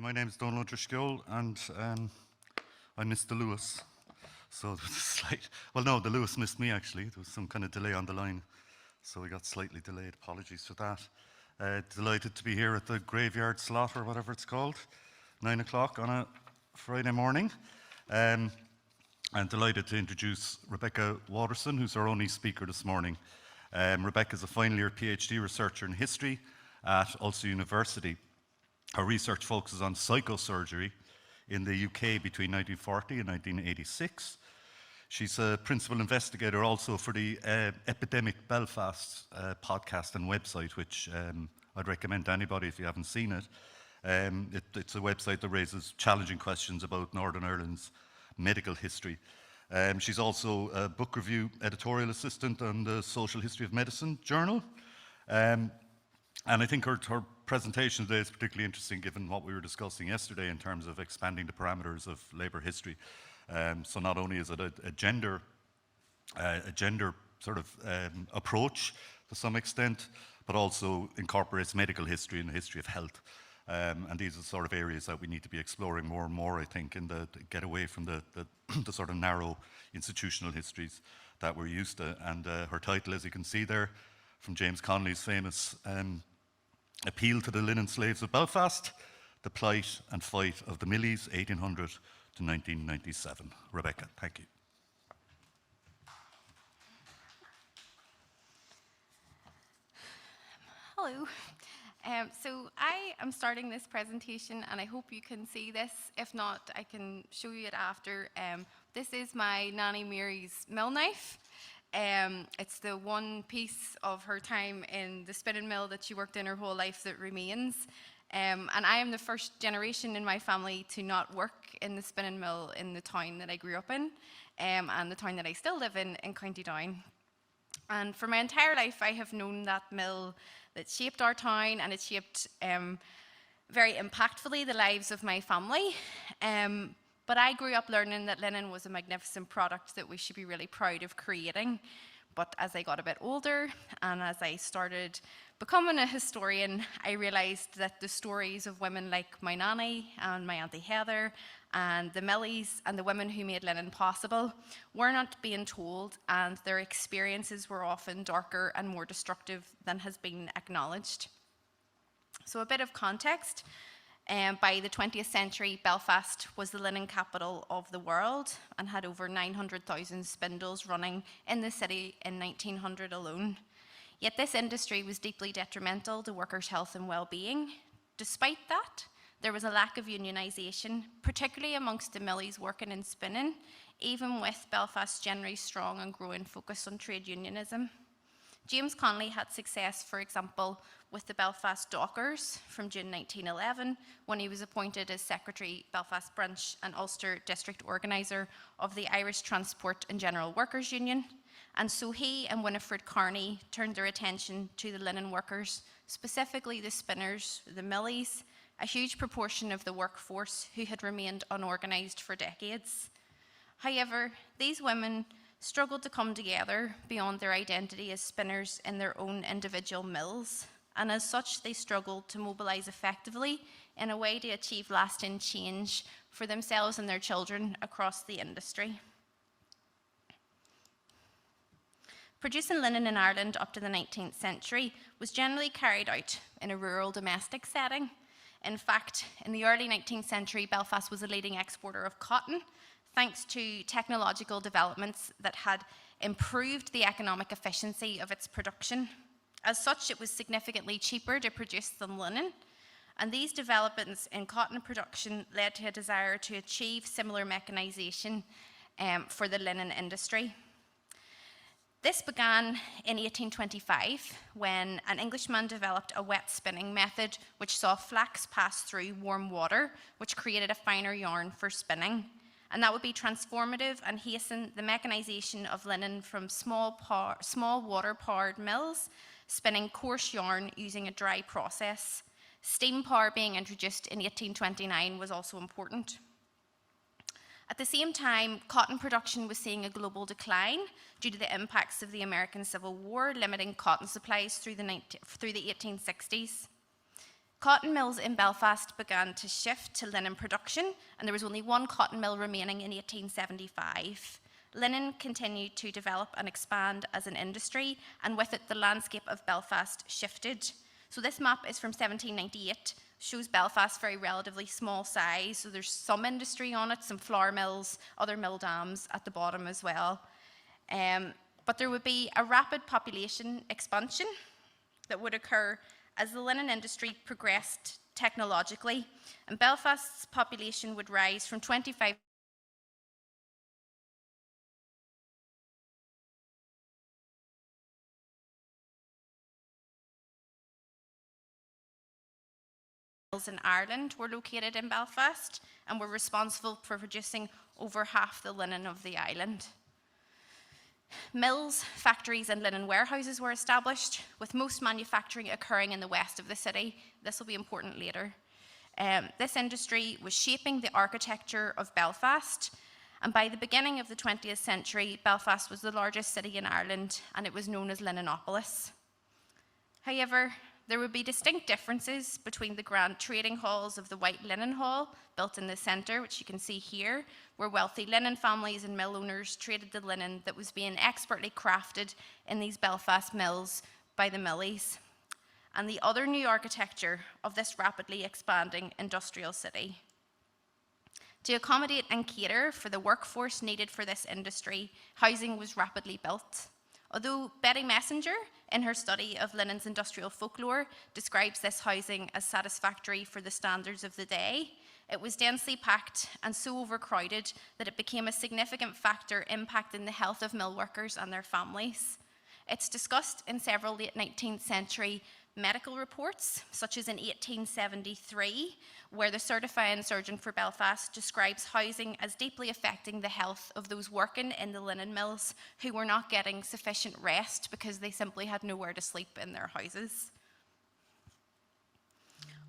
My name's Dónal and I missed the Lewis. So there was a slight, well no, the Lewis missed me actually. There was some kind of delay on the line. So we got slightly delayed, apologies for that. Delighted to be here at the graveyard slot or whatever it's called, 9 o'clock on a Friday morning. And delighted to introduce Rebecca Watterson, who's our only speaker this morning. Rebecca's a final year PhD researcher in history at Ulster University. Her research focuses on psychosurgery in the UK between 1940 and 1986. She's a principal investigator also for the Epidemic Belfast podcast and website, which I'd recommend to anybody if you haven't seen it. It's a website that raises challenging questions about Northern Ireland's medical history. She's also a book review editorial assistant on the Social History of Medicine journal. And I think her presentation today is particularly interesting given what we were discussing yesterday in terms of expanding the parameters of labour history. So not only is it a gender sort of approach to some extent, but also incorporates medical history and the history of health. And these are the sort of areas that we need to be exploring more and more, I think, in to get away from the sort of narrow institutional histories that we're used to. And her title, as you can see there, from James Connolly's famous Appeal to the Linen Slaves of Belfast, The Plight and Fight of the Millies, 1800 to 1997. Rebecca, thank you. Hello. So I am starting this presentation and I hope you can see this. If not, I can show you it after. This is my Nanny Mary's mill knife. It's the one piece of her time in the spinning mill that she worked in her whole life that remains. And I am the first generation in my family to not work in the spinning mill in the town that I grew up in, and the town that I still live in County Down. And for my entire life, I have known that mill that shaped our town, and it shaped very impactfully the lives of my family. But I grew up learning that linen was a magnificent product that we should be really proud of creating. But as I got a bit older and as I started becoming a historian, I realised that the stories of women like my nanny and my Auntie Heather and the Millies and the women who made linen possible were not being told, and their experiences were often darker and more destructive than has been acknowledged. So a bit of context. By the 20th century, Belfast was the linen capital of the world and had over 900,000 spindles running in the city in 1900 alone. Yet this industry was deeply detrimental to workers' health and well-being. Despite that, there was a lack of unionisation, particularly amongst the Millies working in spinning, even with Belfast's generally strong and growing focus on trade unionism. James Connolly had success, for example, with the Belfast Dockers from June 1911, when he was appointed as Secretary, Belfast Branch and Ulster District Organiser of the Irish Transport and General Workers Union. And so he and Winifred Carney turned their attention to the linen workers, specifically the spinners, the Millies, a huge proportion of the workforce who had remained unorganised for decades. However, these women struggled to come together beyond their identity as spinners in their own individual mills, and as such they struggled to mobilise effectively in a way to achieve lasting change for themselves and their children across the industry. Producing linen in Ireland up to the 19th century was generally carried out in a rural domestic setting. In fact, in the early 19th century, Belfast was a leading exporter of cotton, thanks to technological developments that had improved the economic efficiency of its production. As such, it was significantly cheaper to produce than linen, and these developments in cotton production led to a desire to achieve similar mechanisation for the linen industry. This began in 1825 when an Englishman developed a wet spinning method which saw flax pass through warm water, which created a finer yarn for spinning. And that would be transformative and hasten the mechanisation of linen from small water-powered mills, spinning coarse yarn using a dry process. Steam power being introduced in 1829 was also important. At the same time, cotton production was seeing a global decline due to the impacts of the American Civil War, limiting cotton supplies through the 1860s. Cotton mills in Belfast began to shift to linen production, and there was only one cotton mill remaining in 1875. Linen continued to develop and expand as an industry, and with it the landscape of Belfast shifted. So this map is from 1798, shows Belfast very relatively small size, so there's some industry on it, some flour mills, other mill dams at the bottom as well. But there would be a rapid population expansion that would occur as the linen industry progressed technologically, and Belfast's population would rise from 25 mills in Ireland were located in Belfast and were responsible for producing over half the linen of the island. Mills, factories and linen warehouses were established, with most manufacturing occurring in the west of the city. This will be important later. This industry was shaping the architecture of Belfast, and by the beginning of the 20th century, Belfast was the largest city in Ireland, and it was known as Linenopolis. However, there would be distinct differences between the grand trading halls of the White Linen Hall, built in the centre, which you can see here, where wealthy linen families and mill owners traded the linen that was being expertly crafted in these Belfast mills by the Millies, and the other new architecture of this rapidly expanding industrial city. To accommodate and cater for the workforce needed for this industry, housing was rapidly built. Although Betty Messenger, in her study of linen's industrial folklore, describes this housing as satisfactory for the standards of the day, it was densely packed and so overcrowded that it became a significant factor impacting the health of mill workers and their families. It's discussed in several late 19th century medical reports, such as in 1873, where the certifying surgeon for Belfast describes housing as deeply affecting the health of those working in the linen mills who were not getting sufficient rest because they simply had nowhere to sleep in their houses.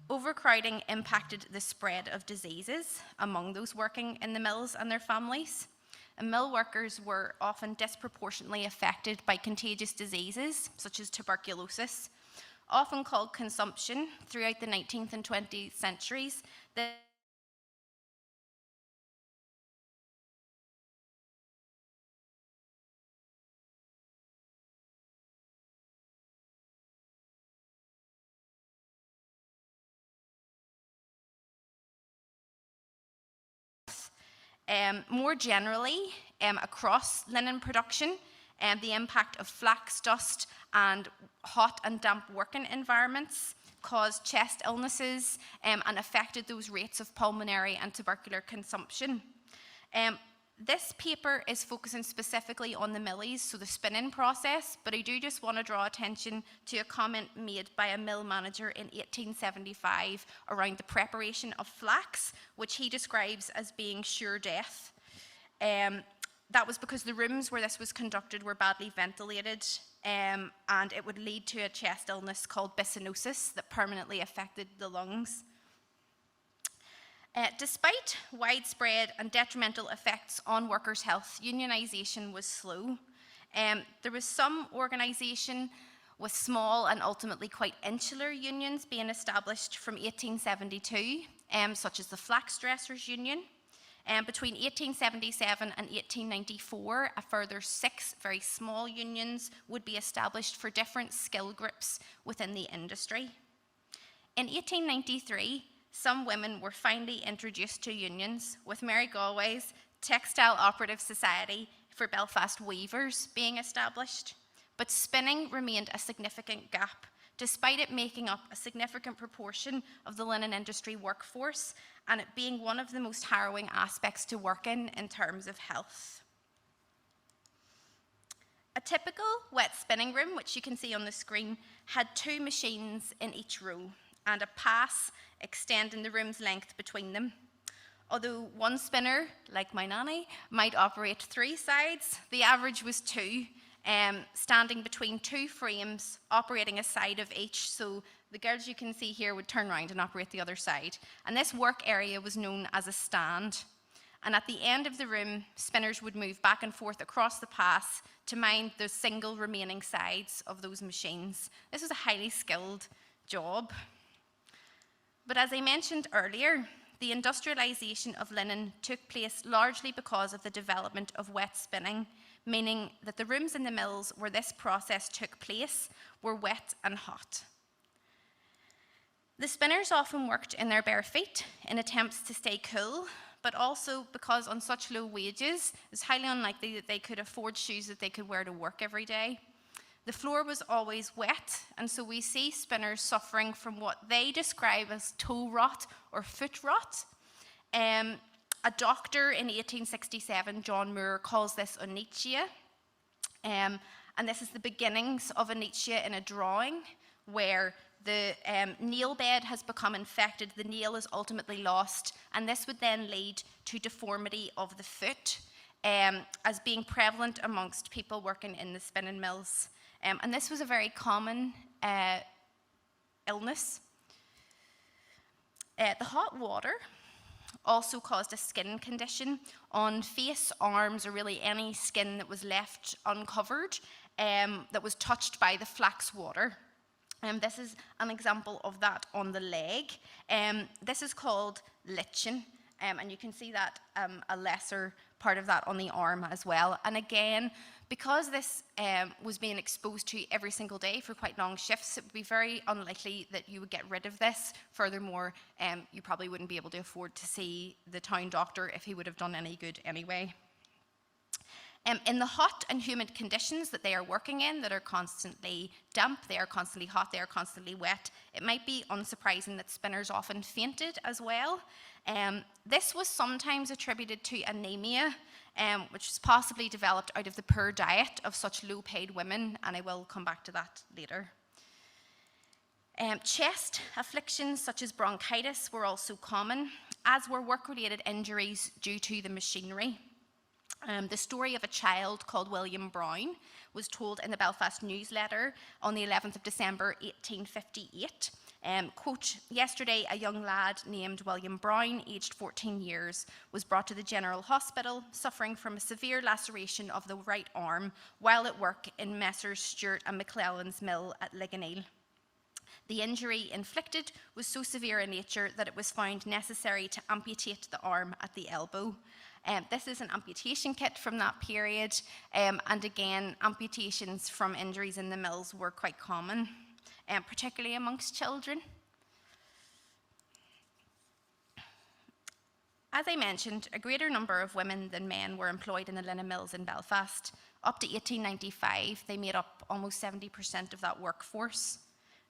Overcrowding impacted the spread of diseases among those working in the mills and their families. And mill workers were often disproportionately affected by contagious diseases, such as tuberculosis, often called consumption throughout the 19th and 20th centuries. More generally, across linen production, the impact of flax dust and hot and damp working environments caused chest illnesses and affected those rates of pulmonary and tubercular consumption. This paper is focusing specifically on the Millies, so the spinning process, but I do just want to draw attention to a comment made by a mill manager in 1875 around the preparation of flax, which he describes as being sure death. That was because the rooms where this was conducted were badly ventilated, and it would lead to a chest illness called byssinosis that permanently affected the lungs. Despite widespread and detrimental effects on workers' health, unionisation was slow. There was some organisation with small and ultimately quite insular unions being established from 1872, such as the Flax Dressers Union. Between 1877 and 1894, a further 6 very small unions would be established for different skill groups within the industry. In 1893, some women were finally introduced to unions, with Mary Galway's Textile Operative Society for Belfast Weavers being established. But spinning remained a significant gap, despite it making up a significant proportion of the linen industry workforce and it being one of the most harrowing aspects to work in terms of health. A typical wet spinning room, which you can see on the screen, had 2 machines in each row and a pass extending the room's length between them. Although one spinner, like my nanny, might operate 3 sides, the average was 2, standing between 2 frames, operating a side of each. So the girls you can see here would turn around and operate the other side. And this work area was known as a stand. And at the end of the room, spinners would move back and forth across the pass to mind the single remaining sides of those machines. This was a highly skilled job. But as I mentioned earlier, the industrialisation of linen took place largely because of the development of wet spinning, meaning that the rooms in the mills where this process took place were wet and hot. The spinners often worked in their bare feet in attempts to stay cool, but also because on such low wages, it's highly unlikely that they could afford shoes that they could wear to work every day. The floor was always wet, and so we see spinners suffering from what they describe as toe rot or foot rot. A doctor in 1867, John Moore, calls this onychia. And this is the beginnings of onychia in a drawing where the nail bed has become infected, the nail is ultimately lost, and this would then lead to deformity of the foot as being prevalent amongst people working in the spinning mills. And this was a very common illness. The hot water also caused a skin condition on face, arms, or really any skin that was left uncovered that was touched by the flax water. This is an example of that on the leg. This is called liching, and you can see that a lesser part of that on the arm as well. And again, because this was being exposed to every single day for quite long shifts, it would be very unlikely that you would get rid of this. Furthermore, you probably wouldn't be able to afford to see the town doctor if he would have done any good anyway. In the hot and humid conditions that they are working in, that are constantly damp, they are constantly hot, they are constantly wet, it might be unsurprising that spinners often fainted as well. This was sometimes attributed to anemia, which was possibly developed out of the poor diet of such low-paid women, and I will come back to that later. Chest afflictions such as bronchitis were also common, as were work-related injuries due to the machinery. The story of a child called William Brown was told in the Belfast newsletter on the 11th of December 1858. Quote, "Yesterday a young lad named William Brown, aged 14 years, was brought to the General Hospital suffering from a severe laceration of the right arm while at work in Messrs. Stewart and McClellan's mill at Ligoniel. The injury inflicted was so severe in nature that it was found necessary to amputate the arm at the elbow." This is an amputation kit from that period, and again, amputations from injuries in the mills were quite common, particularly amongst children. As I mentioned, a greater number of women than men were employed in the linen mills in Belfast. Up to 1895, they made up almost 70% of that workforce.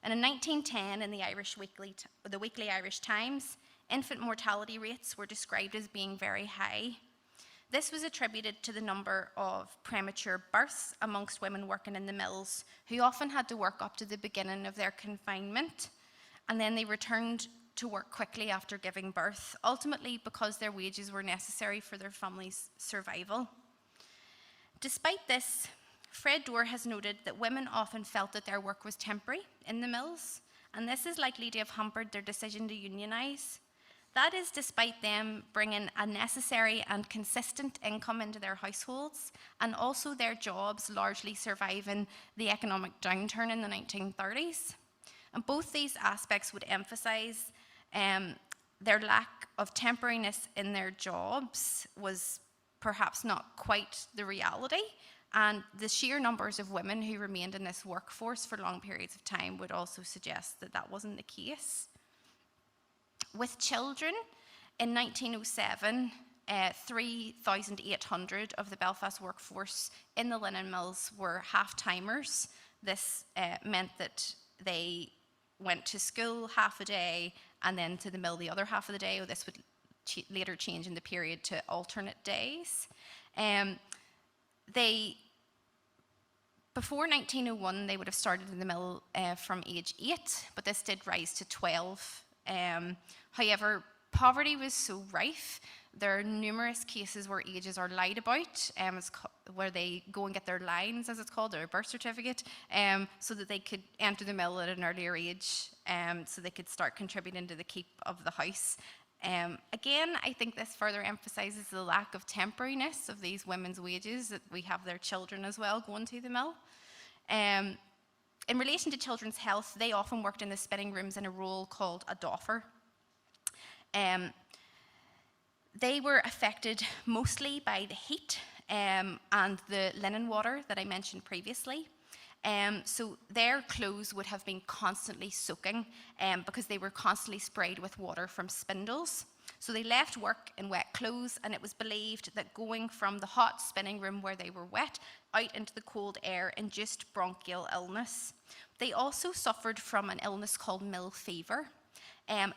And in 1910, in the Weekly Irish Times, infant mortality rates were described as being very high. This was attributed to the number of premature births amongst women working in the mills, who often had to work up to the beginning of their confinement, and then they returned to work quickly after giving birth, ultimately because their wages were necessary for their family's survival. Despite this, Fred Dorr has noted that women often felt that their work was temporary in the mills, and this is likely to have hampered their decision to unionise. That is despite them bringing a necessary and consistent income into their households, and also their jobs largely surviving the economic downturn in the 1930s. And both these aspects would emphasise their lack of temporariness in their jobs was perhaps not quite the reality, and the sheer numbers of women who remained in this workforce for long periods of time would also suggest that that wasn't the case. With children, in 1907, 3,800 of the Belfast workforce in the linen mills were half-timers. This meant that they went to school half a day and then to the mill the other half of the day. Or this would later change in the period to alternate days. Before 1901, they would have started in the mill from age 8, but this did rise to 12. However, poverty was so rife, there are numerous cases where ages are lied about, where they go and get their lines, as it's called, their birth certificate, so that they could enter the mill at an earlier age, so they could start contributing to the keep of the house. Again, I think this further emphasises the lack of temporariness of these women's wages, that we have their children as well going to the mill. In relation to children's health, they often worked in the spinning rooms in a role called a doffer. They were affected mostly by the heat and the linen water that I mentioned previously. So their clothes would have been constantly soaking because they were constantly sprayed with water from spindles. So they left work in wet clothes, and it was believed that going from the hot spinning room where they were wet out into the cold air induced bronchial illness. They also suffered from an illness called mill fever.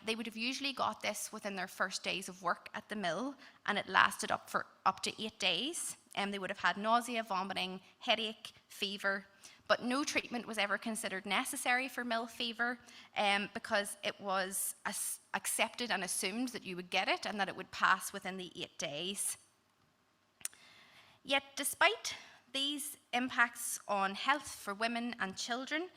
They would have usually got this within their first days of work at the mill, and it lasted up to 8 days. They would have had nausea, vomiting, headache, fever, but no treatment was ever considered necessary for mill fever because it was accepted and assumed that you would get it and that it would pass within the 8 days. Yet, despite these impacts on health for women and children,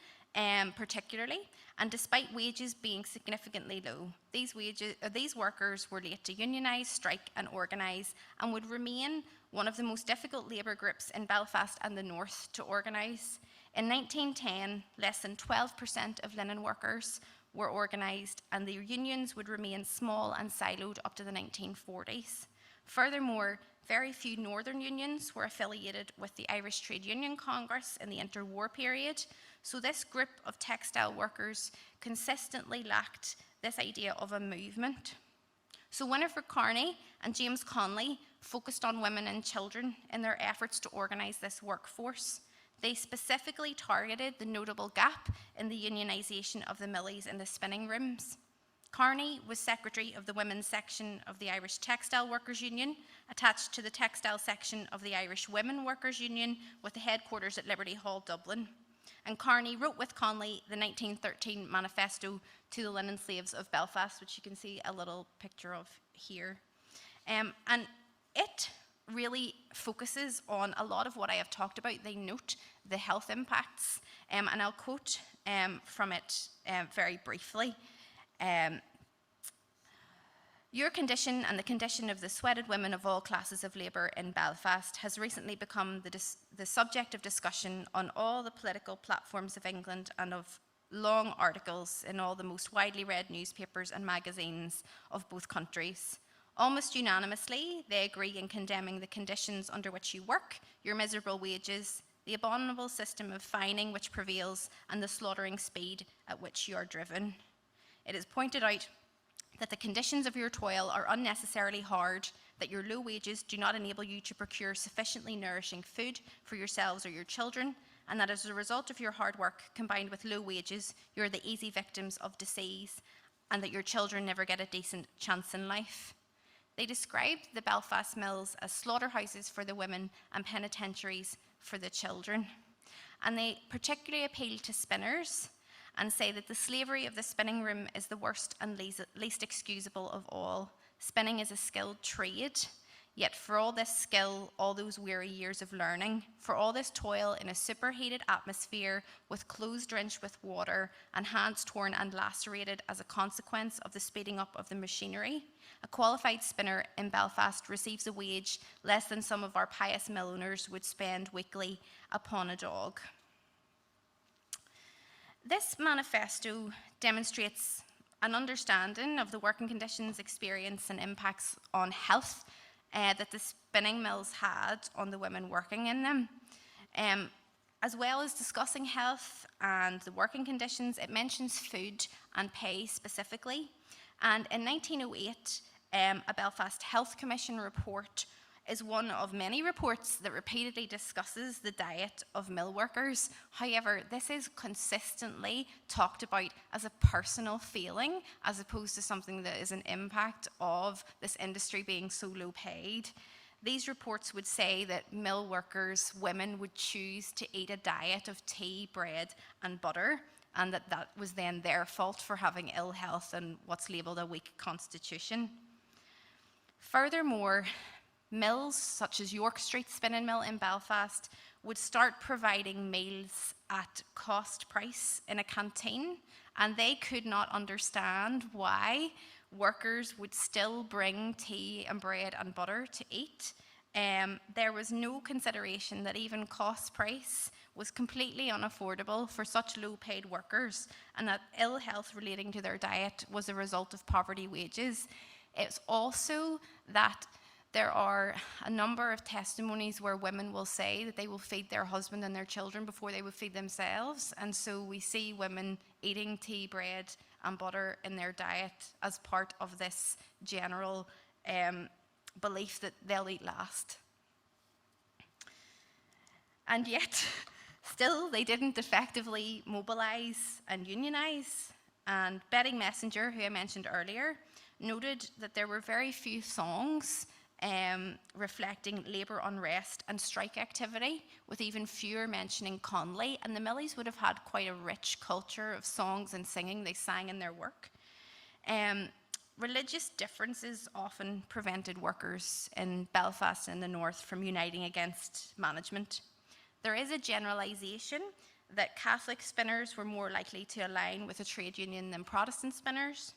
particularly, and despite wages being significantly low, these workers were late to unionise, strike and organise, and would remain one of the most difficult labour groups in Belfast and the North to organise. In 1910, less than 12% of linen workers were organised, and the unions would remain small and siloed up to the 1940s. Furthermore, very few northern unions were affiliated with the Irish Trade Union Congress in the interwar period, so this group of textile workers consistently lacked this idea of a movement. So Winifred Carney and James Connolly focused on women and children in their efforts to organise this workforce. They specifically targeted the notable gap in the unionisation of the Millies in the spinning rooms. Carney was secretary of the women's section of the Irish Textile Workers Union, attached to the textile section of the Irish Women Workers Union with the headquarters at Liberty Hall, Dublin. And Carney wrote with Connolly the 1913 manifesto to the linen slaves of Belfast, which you can see a little picture of here. And it really focuses on a lot of what I have talked about. They note the health impacts, and I'll quote from it very briefly. Your condition and the condition of the sweated women of all classes of labour in Belfast has recently become the subject of discussion on all the political platforms of England and of long articles in all the most widely read newspapers and magazines of both countries. Almost unanimously, they agree in condemning the conditions under which you work, your miserable wages, the abominable system of fining which prevails, and the slaughtering speed at which you are driven. It is pointed out that the conditions of your toil are unnecessarily hard, that your low wages do not enable you to procure sufficiently nourishing food for yourselves or your children, and that as a result of your hard work combined with low wages, you are the easy victims of disease, and that your children never get a decent chance in life. They described the Belfast mills as slaughterhouses for the women and penitentiaries for the children. And they particularly appeal to spinners and say that the slavery of the spinning room is the worst and least excusable of all. Spinning is a skilled trade, yet for all this skill, all those weary years of learning, for all this toil in a superheated atmosphere with clothes drenched with water and hands torn and lacerated as a consequence of the speeding up of the machinery, a qualified spinner in Belfast receives a wage less than some of our pious mill owners would spend weekly upon a dog. This manifesto demonstrates an understanding of the working conditions, experience, and impacts on health that the spinning mills had on the women working in them. As well as discussing health and the working conditions, it mentions food and pay specifically. And in 1908, a Belfast Health Commission report is one of many reports that repeatedly discusses the diet of mill workers. However, this is consistently talked about as a personal feeling as opposed to something that is an impact of this industry being so low paid. These reports would say that mill workers, women, would choose to eat a diet of tea, bread, and butter, and that was then their fault for having ill health and what's labelled a weak constitution. Furthermore, mills such as York Street Spinning Mill in Belfast would start providing meals at cost price in a canteen, and they could not understand why workers would still bring tea and bread and butter to eat. There was no consideration that even cost price was completely unaffordable for such low-paid workers, and that ill health relating to their diet was a result of poverty wages. It's also that there are a number of testimonies where women will say that they will feed their husband and their children before they would feed themselves. And so we see women eating tea, bread, and butter in their diet as part of this general belief that they'll eat last. And yet, still, they didn't effectively mobilise and unionise. And Betty Messenger, who I mentioned earlier, noted that there were very few songs reflecting labour unrest and strike activity, with even fewer mentioning Conley. And the Millies would have had quite a rich culture of songs and singing they sang in their work. Religious differences often prevented workers in Belfast and the north from uniting against management. There is a generalisation that Catholic spinners were more likely to align with a trade union than Protestant spinners.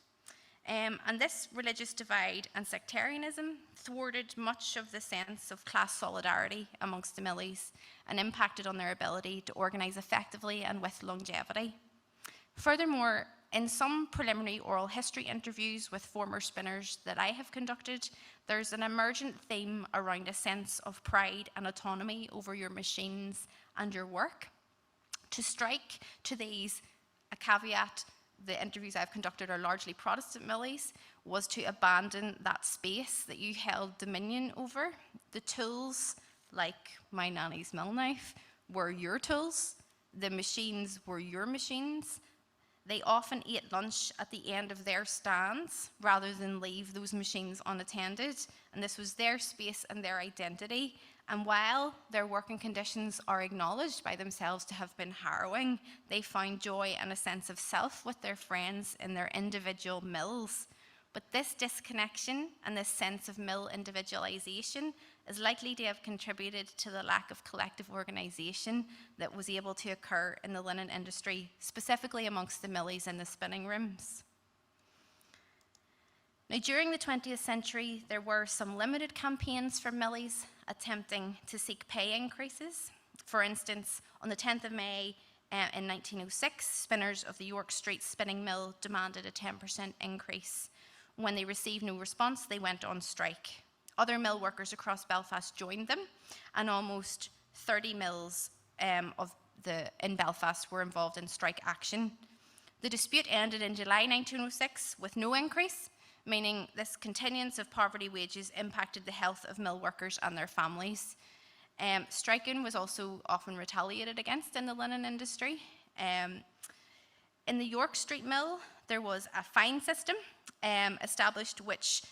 And this religious divide and sectarianism thwarted much of the sense of class solidarity amongst the Millies and impacted on their ability to organise effectively and with longevity. Furthermore, in some preliminary oral history interviews with former spinners that I have conducted, there's an emergent theme around a sense of pride and autonomy over your machines and your work. To strike to these, a caveat, the interviews I've conducted are largely Protestant Millies, was to abandon that space that you held dominion over. The tools, like my nanny's mill knife, were your tools. The machines were your machines. They often ate lunch at the end of their stands rather than leave those machines unattended, and this was their space and their identity. And while their working conditions are acknowledged by themselves to have been harrowing, they found joy and a sense of self with their friends in their individual mills. But this disconnection and this sense of mill individualisation is likely to have contributed to the lack of collective organisation that was able to occur in the linen industry, specifically amongst the Millies in the spinning rooms. Now, during the 20th century, there were some limited campaigns for Millies attempting to seek pay increases. For instance, on the 10th of May in 1906, spinners of the York Street Spinning Mill demanded a 10% increase. When they received no response, they went on strike. Other mill workers across Belfast joined them, and almost 30 mills in Belfast were involved in strike action. The dispute ended in July 1906 with no increase, meaning this continuance of poverty wages impacted the health of mill workers and their families. Striking was also often retaliated against in the linen industry. In the York Street Mill, there was a fine system established which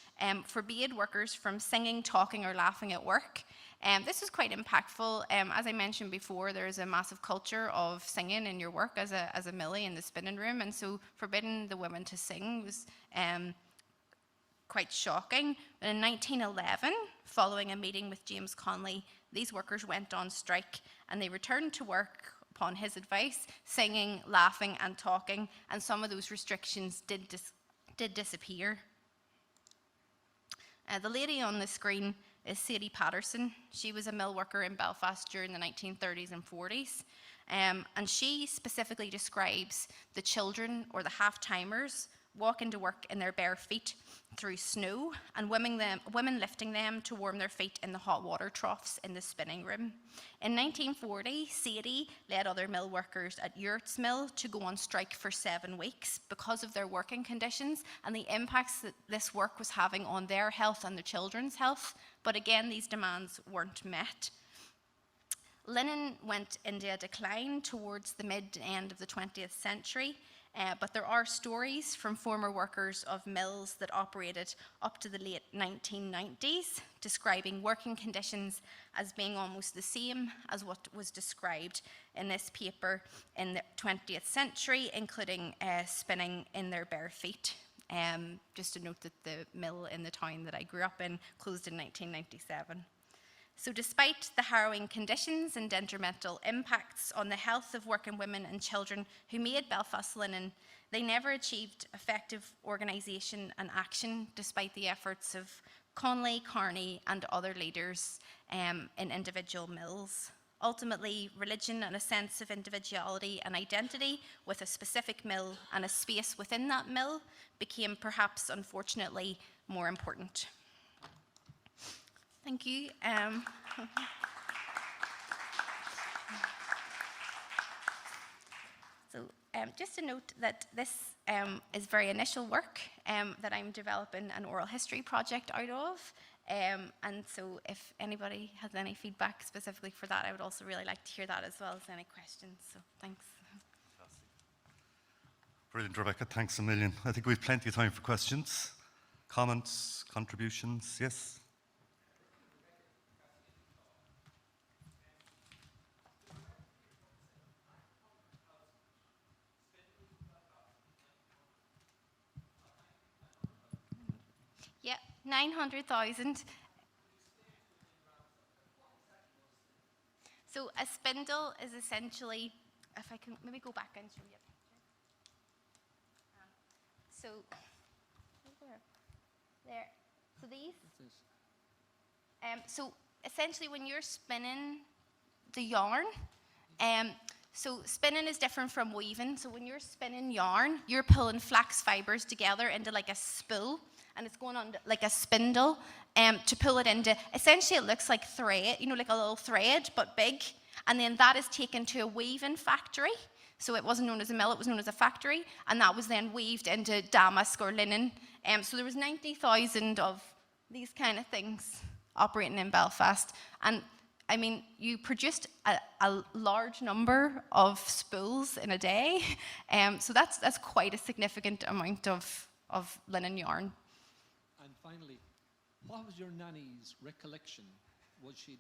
forbade workers from singing, talking, or laughing at work. This was quite impactful. As I mentioned before, there is a massive culture of singing in your work as a millie in the spinning room, and so forbidding the women to sing was quite shocking. But in 1911, following a meeting with James Conley, these workers went on strike, and they returned to work upon his advice, singing, laughing, and talking, and some of those restrictions did disappear. The lady on the screen is Sadie Patterson. She was a mill worker in Belfast during the 1930s and 40s, and she specifically describes the children or the half-timers walking to work in their bare feet through snow, and women lifting them to warm their feet in the hot water troughs in the spinning room. In 1940, Sadie led other mill workers at ILHS Mill to go on strike for 7 weeks because of their working conditions and the impacts that this work was having on their health and their children's health. But again, these demands weren't met. Linen went into a decline towards the mid-end of the 20th century, but there are stories from former workers of mills that operated up to the late 1990s, describing working conditions as being almost the same as what was described in this paper in the 20th century, including spinning in their bare feet. Just to note that the mill in the town that I grew up in closed in 1997. So despite the harrowing conditions and detrimental impacts on the health of working women and children who made Belfast linen, they never achieved effective organisation and action despite the efforts of Conley, Carney and other leaders in individual mills. Ultimately, religion and a sense of individuality and identity with a specific mill and a space within that mill became perhaps, unfortunately, more important. Thank you. Just to note that this is very initial work that I'm developing an oral history project out of. And so if anybody has any feedback specifically for that, I would also really like to hear that, as well as any questions. So thanks. Brilliant, Rebecca. Thanks a million. I think we have plenty of time for questions, comments, contributions. Yes? Yeah, 900,000. So a spindle is essentially, if I can maybe go back and show you a picture. There. So these. So essentially, when you're spinning the yarn, so spinning is different from weaving. So when you're spinning yarn, you're pulling flax fibers together into like a spool, and it's going on like a spindle to pull it into, essentially it looks like thread, like a little thread, but big. And then that is taken to a weaving factory. So it wasn't known as a mill, it was known as a factory. And that was then weaved into damask or linen. So there was 90,000 of these kind of things operating in Belfast. And I mean, you produced a large number of spools in a day. So that's quite a significant amount of linen yarn. And finally, what was your nanny's recollection?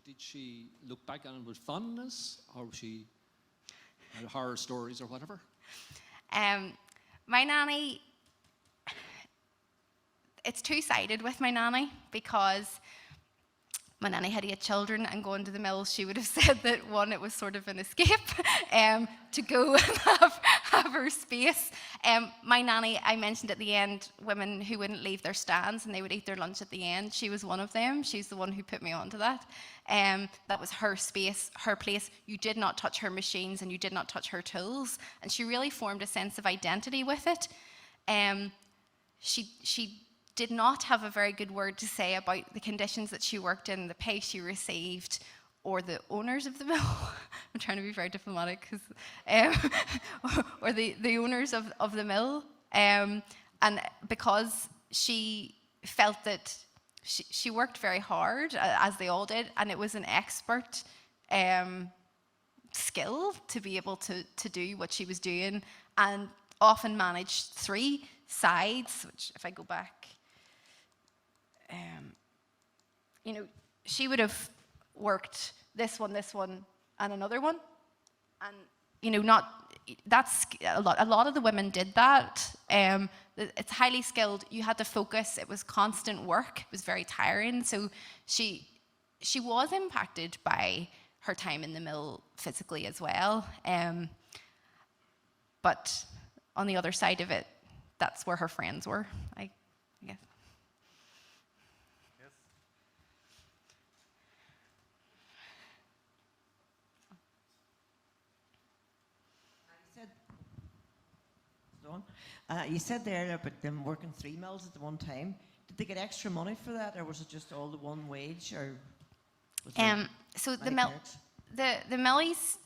Did she look back on it with fondness, or was she had horror stories or whatever? My nanny, it's two-sided with my nanny, because my nanny had 8 children, and going to the mills, she would have said that, one, it was sort of an escape to go and have her space. My nanny, I mentioned at the end, women who wouldn't leave their stands and they would eat their lunch at the end. She was one of them. She's the one who put me onto that. That was her space, her place. You did not touch her machines and you did not touch her tools. And she really formed a sense of identity with it. She did not have a very good word to say about the conditions that she worked in, the pay she received, or the owners of the mill. I'm trying to be very diplomatic, or the owners of the mill. And because she felt that she worked very hard, as they all did, and it was an expert skill to be able to do what she was doing, and often managed 3 sides, which if I go back, she would have worked this one, and another one. And, that's a lot. A lot of the women did that. It's highly skilled. You had to focus. It was constant work. It was very tiring. So she was impacted by her time in the mill physically as well. But on the other side of it, that's where her friends were, I guess. You said there about them working 3 mills at the one time. Did they get extra money for that, or was it just all the one wage? Or was so the Millies,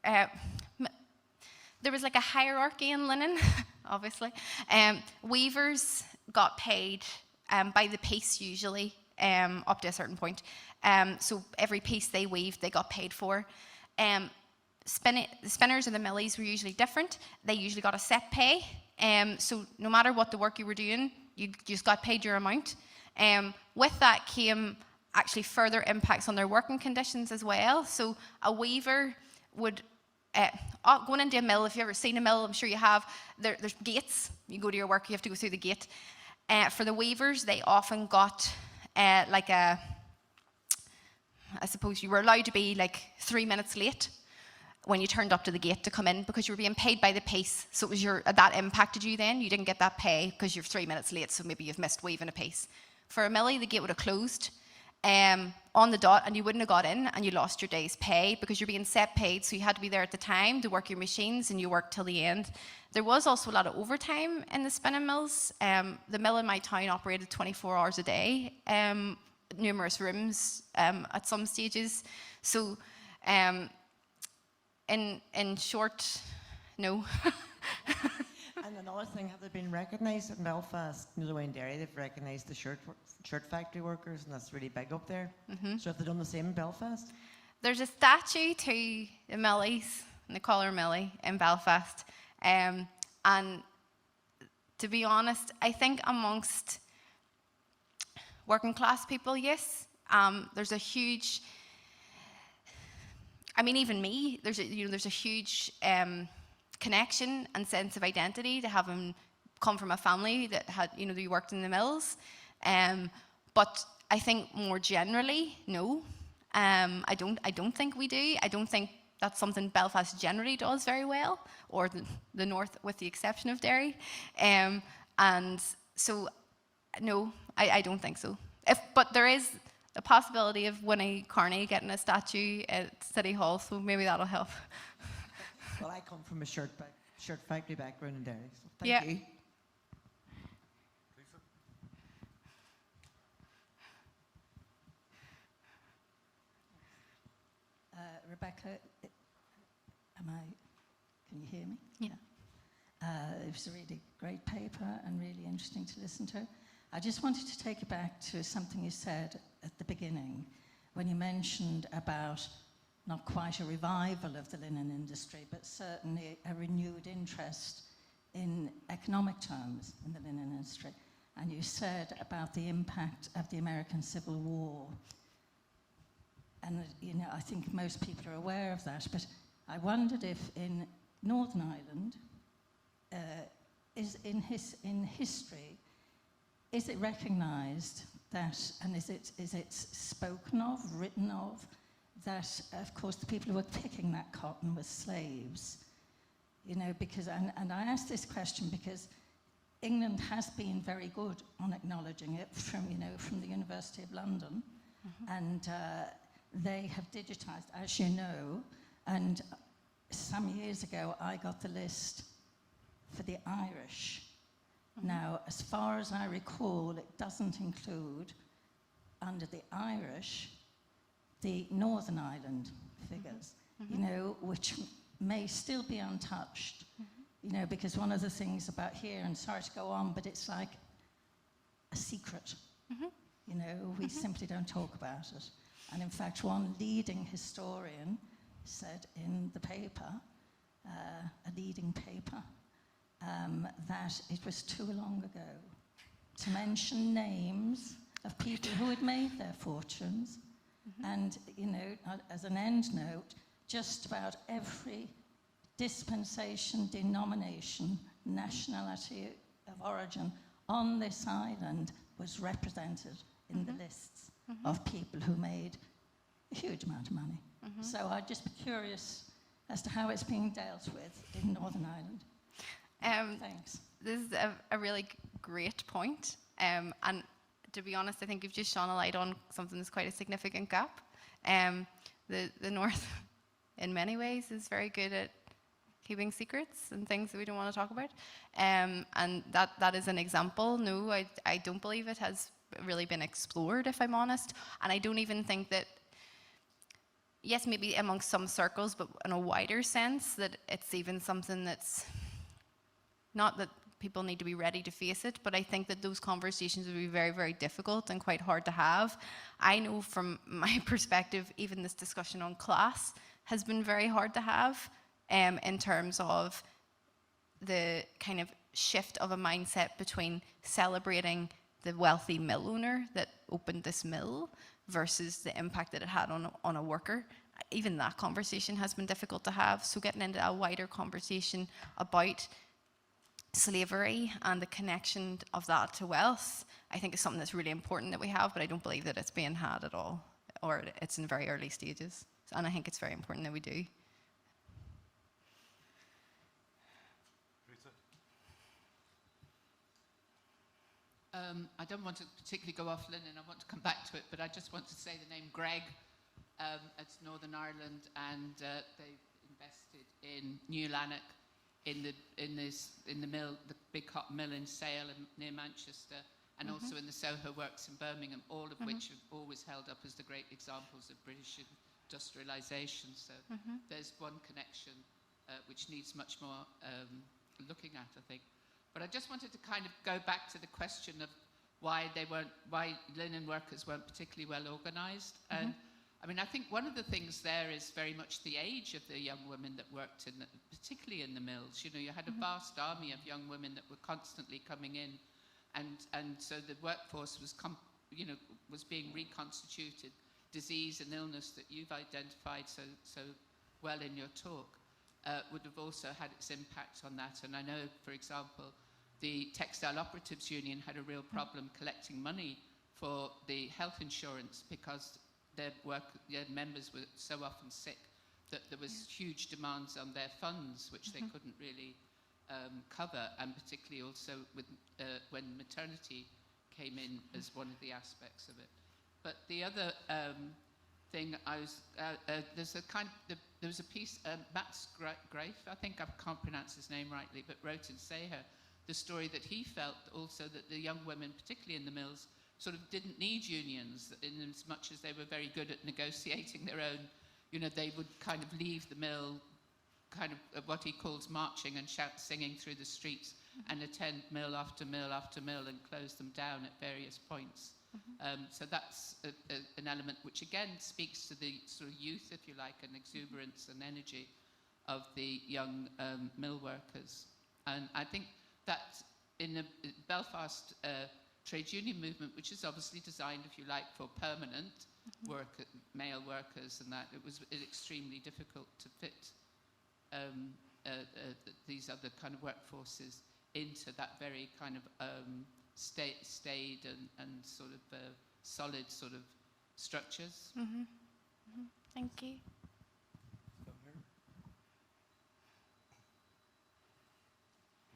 there was like a hierarchy in linen, obviously. Weavers got paid by the piece usually, up to a certain point. So every piece they weaved, they got paid for. The spinners and the millies were usually different. They usually got a set pay. So no matter what the work you were doing, you just got paid your amount. With that came actually further impacts on their working conditions as well. So a weaver would, going into a mill, if you've ever seen a mill, I'm sure you have, there's gates. You go to your work, you have to go through the gate. For the weavers, they often got I suppose you were allowed to be like 3 minutes late when you turned up to the gate to come in, because you were being paid by the piece. So it was that impacted you then. You didn't get that pay because you're 3 minutes late, so maybe you've missed weaving a piece. For a millie, the gate would have closed. On on the dot and you wouldn't have got in and you lost your day's pay because you're being set paid, so you had to be there at the time to work your machines and you worked till the end. There was also a lot of overtime in the spinning mills. The mill in my town operated 24 hours a day, numerous rooms at some stages. So in short, no. And another thing, have they been recognised in Belfast? You know, the way in Derry, they've recognised the shirt factory workers, and that's really big up there. So have they done the same in Belfast? There's a statue to the Millies, Nicola Millie, in Belfast. And to be honest, I think amongst working class people, yes, there's a huge, I mean, even me, there's a huge connection and sense of identity to having come from a family that had, that you worked in the mills. But I think more generally, no. I don't think we do. I don't think that's something Belfast generally does very well, or the north, with the exception of Derry. And so, no, I don't think so. But there is a possibility of Winnie Carney getting a statue at City Hall, so maybe that'll help. Well, I come from a shirt factory background in Derry, so Yeah. thank you. Rebecca, can you hear me? Yeah. It was a really great paper and really interesting to listen to. I just wanted to take it back to something you said at the beginning when you mentioned about not quite a revival of the linen industry, but certainly a renewed interest in economic terms in the linen industry. And you said about the impact of the American Civil War. And, I think most people are aware of that, but I wondered if in Northern Ireland, in history, is it recognised that, and is it spoken of, written of, that, of course, the people who were picking that cotton were slaves? Because, and I ask this question because England has been very good on acknowledging it from the University of London, and they have digitised, as you know, and some years ago I got the list for the Irish. Now, as far as I recall, it doesn't include, under the Irish, the Northern Ireland figures, which may still be untouched, because one of the things about here, and sorry to go on, but it's like a secret. We simply don't talk about it. And in fact, one leading historian said in the paper, a leading paper, that it was too long ago to mention names of people who had made their fortunes. And, as an end note, just about every dispensation, denomination, nationality of origin on this island was represented in the lists of people who made a huge amount of money. So I'd just be curious as to how it's being dealt with in Northern Ireland. Thanks. This is a really great point. And to be honest, I think you've just shone a light on something that's quite a significant gap. The North, in many ways, is very good at keeping secrets and things that we don't want to talk about. And that is an example. No, I don't believe it has really been explored, if I'm honest. And I don't even think that, yes, maybe amongst some circles, but in a wider sense, that it's even something that's not that people need to be ready to face it, but I think that those conversations would be very, very difficult and quite hard to have. I know from my perspective, even this discussion on class has been very hard to have in terms of the kind of shift of a mindset between celebrating the wealthy mill owner that opened this mill versus the impact that it had on a worker. Even that conversation has been difficult to have. So getting into a wider conversation about slavery and the connection of that to wealth, I think is something that's really important that we have, but I don't believe that it's being had at all, or it's in very early stages. And I think it's very important that we do. I don't want to particularly go off Lynn, and I want to come back to it, but I just want to say the name Greg. It's Northern Ireland, and they've invested in New Lanark, in the mill, the big cotton mill in Sale near Manchester, and also in the Soho Works in Birmingham, all of which have always held up as the great examples of British industrialisation. So there's one connection which needs much more looking at, I think. But I just wanted to kind of go back to the question of why linen workers weren't particularly well organised. And I mean, I think one of the things there is very much the age of the young women that worked particularly in the mills. You know, you had a vast army of young women that were constantly coming in, and so the workforce was was being reconstituted. Disease and illness that you've identified so well in your talk would have also had its impact on that. And I know, for example, the Textile Operatives Union had a real problem collecting money for the health insurance because their members were so often sick that there was huge demands on their funds, which they couldn't really cover, and particularly also with when maternity came in as one of the aspects of it. But the other thing there was a piece, Max Grafe, I think I can't pronounce his name rightly, but wrote in Seher the story that he felt also that the young women, particularly in the mills, sort of didn't need unions in as much as they were very good at negotiating their own. You know, they would kind of leave the mill, kind of what he calls marching and singing through the streets, and attend mill after mill after mill and close them down at various points. So that's an element which again speaks to the sort of youth, if you like, and exuberance and energy of the young mill workers. And I think that in the Belfast trade union movement, which is obviously designed, if you like, for permanent male workers, and that it was extremely difficult to fit these other kind of workforces into that very kind of staid and sort of solid sort of structures. Thank you.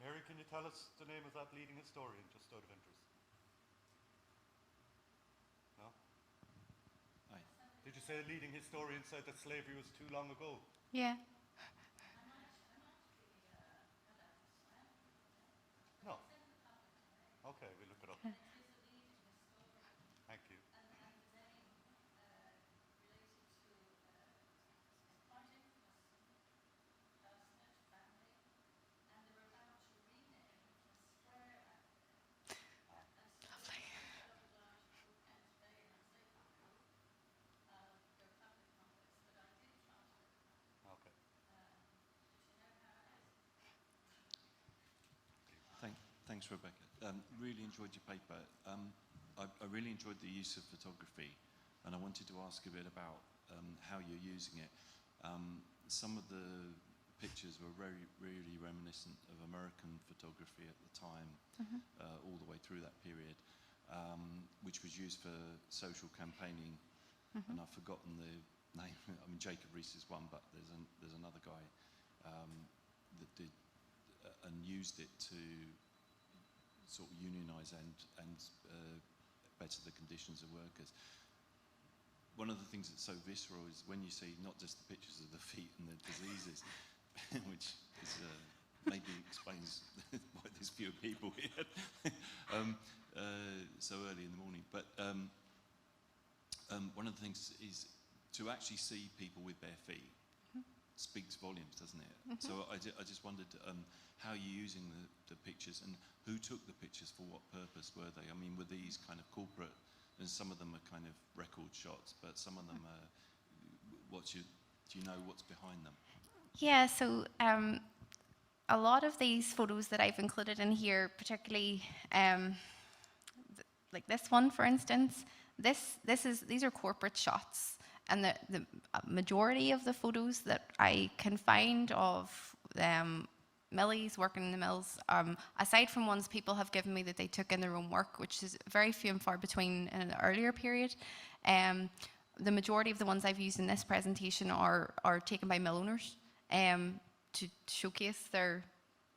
Mary, can you tell us the name of that leading historian, just out of interest? No? Aye. Did you say a leading historian said that slavery was too long ago? Yeah. No. Okay, we'll look it up. Thank you. Okay. Thanks, Rebecca. Really enjoyed your paper. I really enjoyed the use of photography, and I wanted to ask a bit about how you're using it. Some of the pictures were really reminiscent of American photography at the time, all the way through that period, which was used for social campaigning. And I've forgotten the name. I mean, Jacob Rees is one, but there's another guy that did and used it to sort of unionise and better the conditions of workers. One of the things that's so visceral is when you see not just the pictures of the feet and the diseases, which is, maybe explains why there's fewer people here so early in the morning. But one of the things is to actually see people with bare feet speaks volumes, doesn't it? So I just wondered how you're using the pictures, and who took the pictures, for what purpose were they? I mean, were these kind of corporate, and some of them are kind of record shots, but some of them are, do you know what's behind them? Yeah, so a lot of these photos that I've included in here, particularly like this one, for instance, these are corporate shots, and the majority of the photos that I can find of Millies working in the mills, aside from ones people have given me that they took in their own work, which is very few and far between in an earlier period, the majority of the ones I've used in this presentation are taken by mill owners to showcase their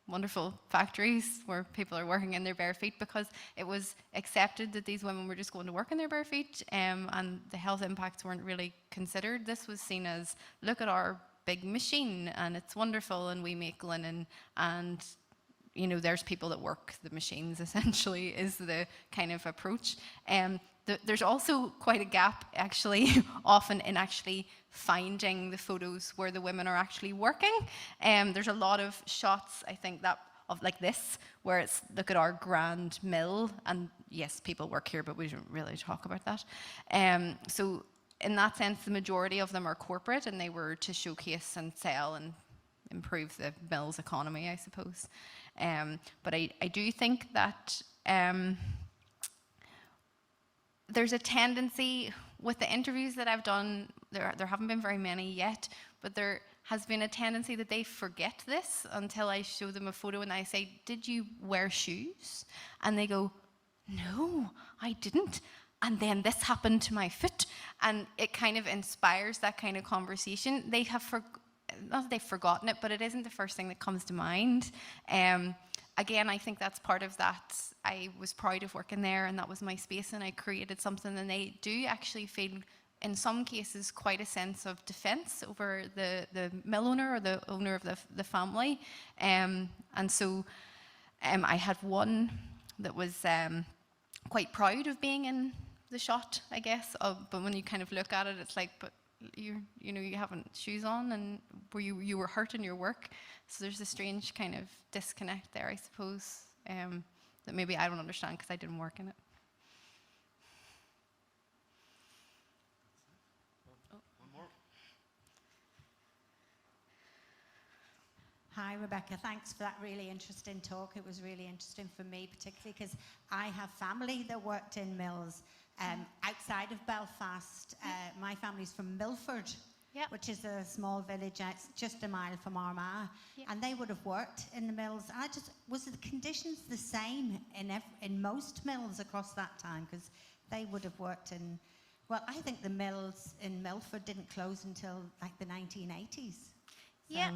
wonderful factories where people are working in their bare feet, because it was accepted that these women were just going to work in their bare feet, and the health impacts weren't really considered. This was seen as, look at our big machine and it's wonderful and we make linen, and you know, there's people that work the machines, essentially, is the kind of approach. There's also quite a gap, actually, often in actually finding the photos where the women are actually working. There's a lot of shots, I think, that of like this, where it's, look at our grand mill, and yes, people work here, but we don't really talk about that. So in that sense, the majority of them are corporate, and they were to showcase and sell and improve the mill's economy, I suppose. But I do think that there's a tendency with the interviews that I've done, there haven't been very many yet, but there has been a tendency that they forget this until I show them a photo and I say, did you wear shoes? And they go, no, I didn't. And then this happened to my foot. And it kind of inspires that kind of conversation. They have not that they've forgotten it, but it isn't the first thing that comes to mind. Again, I think that's part of that. I was proud of working there, and that was my space, and I created something, and they do actually feel, in some cases, quite a sense of defense over the mill owner or the owner of the family. And so I had one that was quite proud of being in the shot, I guess, but when you kind of look at it, it's like, but you know, you haven't shoes on, and you were hurt in your work. So there's a strange kind of disconnect there, I suppose, that maybe I don't understand because I didn't work in it. One more. Hi, Rebecca. Thanks for that really interesting talk. It was really interesting for me, particularly because I have family that worked in mills outside of Belfast. My family's from Milford, Yep. which is a small village just a mile from Armagh, Yep. and they would have worked in the mills. And was the conditions the same in most mills across that time? Because they would have worked in, well, I think the mills in Milford didn't close until like the 1980s. Yeah.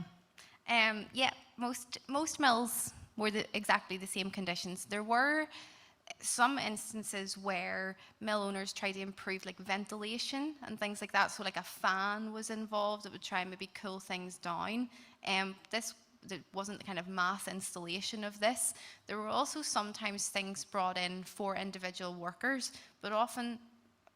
Yeah, most mills were exactly the same conditions. There were some instances where mill owners tried to improve like ventilation and things like that. So like a fan was involved that would try and maybe cool things down. There wasn't the kind of mass installation of this. There were also sometimes things brought in for individual workers, but often,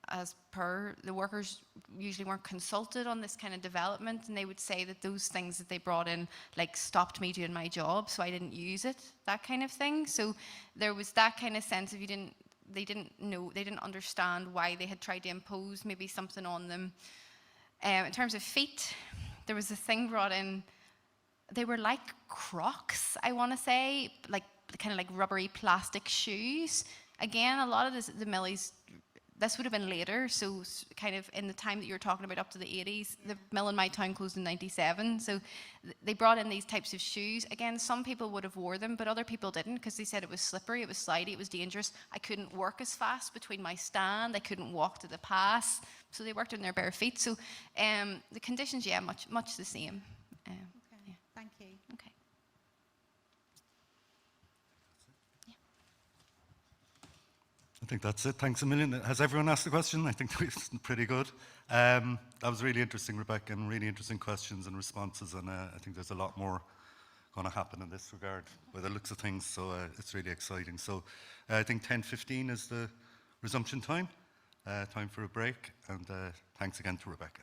as per, the workers usually weren't consulted on this kind of development, and they would say that those things that they brought in like stopped me doing my job, so I didn't use it, that kind of thing. So there was that kind of sense of they didn't understand why they had tried to impose maybe something on them. In terms of feet, there was a thing brought in, they were like Crocs, I want to say, like kind of like rubbery plastic shoes. Again, a lot of the Millies, this would have been later, so kind of in the time that you're talking about up to the 80s, the mill in my town closed in 97, so they brought in these types of shoes. Again, some people would have wore them, but other people didn't, because they said it was slippery, it was slidey, it was dangerous. I couldn't work as fast between my stand, I couldn't walk to the pass, so they worked in their bare feet. So the conditions, yeah, much the same. Okay, Yeah. thank you. Okay. I think that's it. Thanks a million. Has everyone asked a question? I think it's pretty good. That was really interesting, Rebecca, and really interesting questions and responses, and I think there's a lot more going to happen in this regard by the looks of things, so it's really exciting. So I think 10:15 is the resumption time, time for a break, and thanks again to Rebecca.